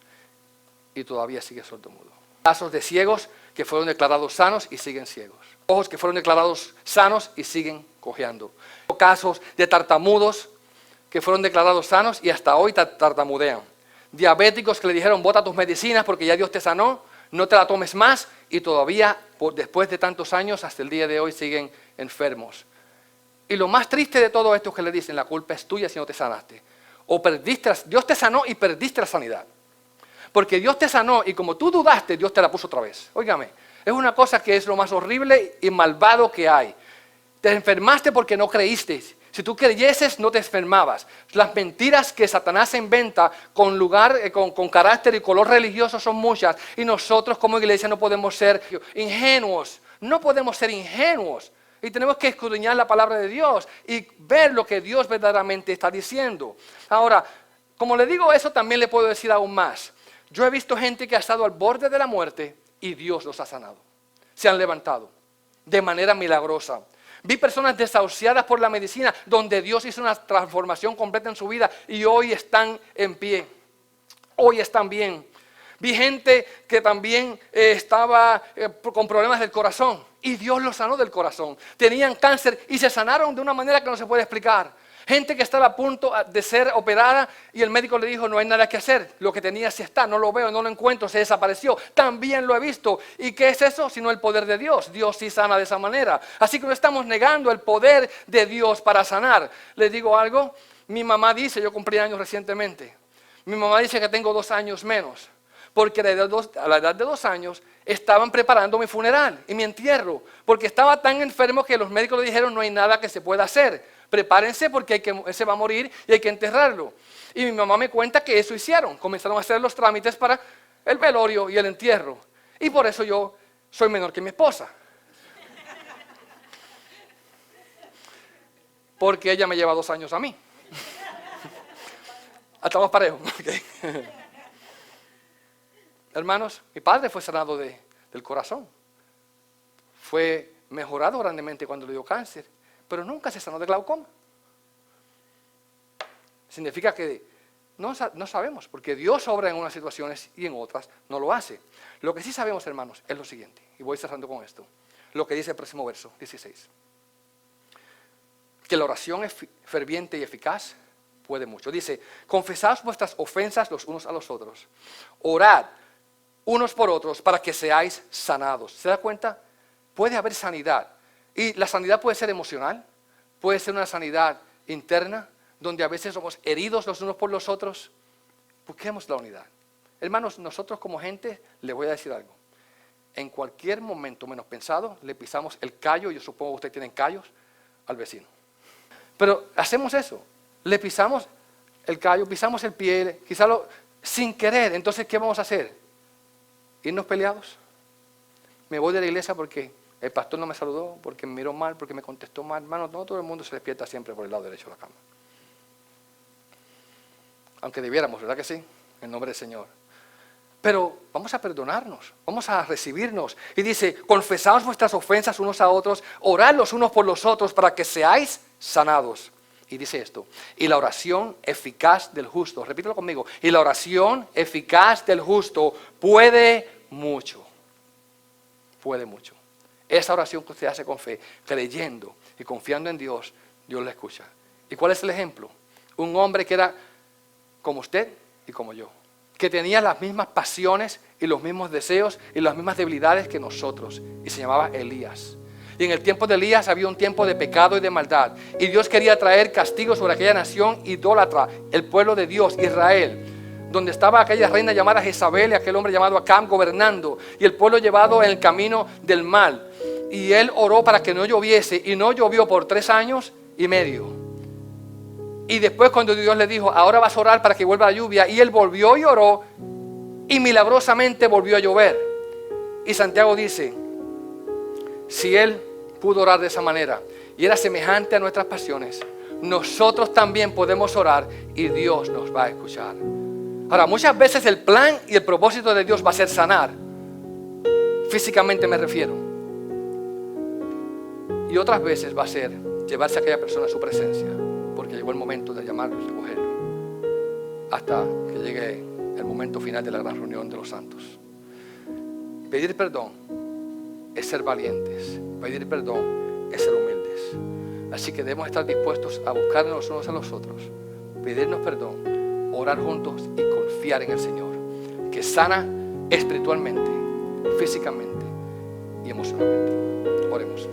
y todavía sigue sordomudo. Casos de ciegos que fueron declarados sanos y siguen ciegos. Ojos que fueron declarados sanos y siguen cojeando. Casos de tartamudos que fueron declarados sanos y hasta hoy tartamudean. Diabéticos que le dijeron, bota tus medicinas porque ya Dios te sanó, no te la tomes más, y todavía, después de tantos años, hasta el día de hoy siguen enfermos. Y lo más triste de todo esto es que le dicen, la culpa es tuya si no te sanaste. O perdiste, Dios te sanó y perdiste la sanidad. Porque Dios te sanó y como tú dudaste, Dios te la puso otra vez. Óigame, es una cosa que es lo más horrible y malvado que hay. Te enfermaste porque no creíste. Si tú creyeses, no te enfermabas. Las mentiras que Satanás inventa con carácter y color religioso son muchas. Y nosotros como iglesia no podemos ser ingenuos. No podemos ser ingenuos. Y tenemos que escudriñar la palabra de Dios y ver lo que Dios verdaderamente está diciendo. Ahora, como le digo eso, también le puedo decir aún más. Yo he visto gente que ha estado al borde de la muerte y Dios los ha sanado. Se han levantado de manera milagrosa. Vi personas desahuciadas por la medicina, donde Dios hizo una transformación completa en su vida y hoy están en pie. Hoy están bien. Vi gente que también estaba con problemas del corazón y Dios los sanó del corazón. Tenían cáncer y se sanaron de una manera que no se puede explicar. Gente que estaba a punto de ser operada y el médico le dijo, no hay nada que hacer, lo que tenía sí está, no lo veo, no lo encuentro, se desapareció. También lo he visto. ¿Y qué es eso? Sino el poder de Dios. Dios sí sana de esa manera. Así que no estamos negando el poder de Dios para sanar. Les digo algo, mi mamá dice, yo cumplí años recientemente, mi mamá dice que tengo 2 años menos, porque a la edad de 2 años estaban preparando mi funeral y mi entierro, porque estaba tan enfermo que los médicos le dijeron, no hay nada que se pueda hacer. Prepárense porque se va a morir y hay que enterrarlo. Y mi mamá me cuenta que eso hicieron. Comenzaron a hacer los trámites para el velorio y el entierro. Y por eso yo soy menor que mi esposa. Porque ella me lleva 2 años a mí. Estamos parejos. Okay. Hermanos, mi padre fue sanado del corazón. Fue mejorado grandemente cuando le dio cáncer. pero nunca se sanó de glaucoma. Significa que no sabemos, porque Dios obra en unas situaciones y en otras no lo hace. Lo que sí sabemos, hermanos, es lo siguiente, y voy cerrando con esto, lo que dice el próximo verso, 16. Que la oración es ferviente y eficaz puede mucho. Dice, confesad vuestras ofensas los unos a los otros, orad unos por otros para que seáis sanados. ¿Se da cuenta? Puede haber sanidad, y la sanidad puede ser emocional, puede ser una sanidad interna, donde a veces somos heridos los unos por los otros. Busquemos la unidad. Hermanos, nosotros como gente, les voy a decir algo. En cualquier momento menos pensado, le pisamos el callo, yo supongo que ustedes tienen callos, al vecino. Pero hacemos eso, le pisamos el callo, pisamos el pie, quizá sin querer. Entonces, ¿qué vamos a hacer? ¿Irnos peleados? Me voy de la iglesia porque el pastor no me saludó, porque me miró mal, porque me contestó mal. Hermanos, no todo el mundo se despierta siempre por el lado derecho de la cama. Aunque debiéramos, ¿verdad que sí? En nombre del Señor. Pero vamos a perdonarnos, vamos a recibirnos. Y dice, confesaos vuestras ofensas unos a otros, orad los unos por los otros para que seáis sanados. Y dice esto, y la oración eficaz del justo, repítelo conmigo, y la oración eficaz del justo puede mucho. Puede mucho. Esa oración que usted hace con fe, creyendo y confiando en Dios, Dios la escucha. ¿Y cuál es el ejemplo? Un hombre que era como usted y como yo, que tenía las mismas pasiones y los mismos deseos y las mismas debilidades que nosotros, y se llamaba Elías. Y en el tiempo de Elías había un tiempo de pecado y de maldad, y Dios quería traer castigo sobre aquella nación idólatra, el pueblo de Dios, Israel, donde estaba aquella reina llamada Jezabel y aquel hombre llamado Acab gobernando, y el pueblo llevado en el camino del mal. Y él oró para que no lloviese, y no llovió por 3 años y medio. Y después cuando Dios le dijo, ahora vas a orar para que vuelva la lluvia, y él volvió y oró, y milagrosamente volvió a llover. Y Santiago dice, si él pudo orar de esa manera, y era semejante a nuestras pasiones, nosotros también podemos orar, y Dios nos va a escuchar. Ahora, muchas veces el plan y el propósito de Dios va a ser sanar, físicamente me refiero, y otras veces va a ser llevarse a aquella persona a su presencia, porque llegó el momento de llamarlo y recogerlo, hasta que llegue el momento final de la gran reunión de los santos. Pedir perdón es ser valientes, pedir perdón es ser humildes. Así que debemos estar dispuestos a buscarnos los unos a los otros, pedirnos perdón, orar juntos y confiar en el Señor, que sana espiritualmente, físicamente y emocionalmente. Oremos.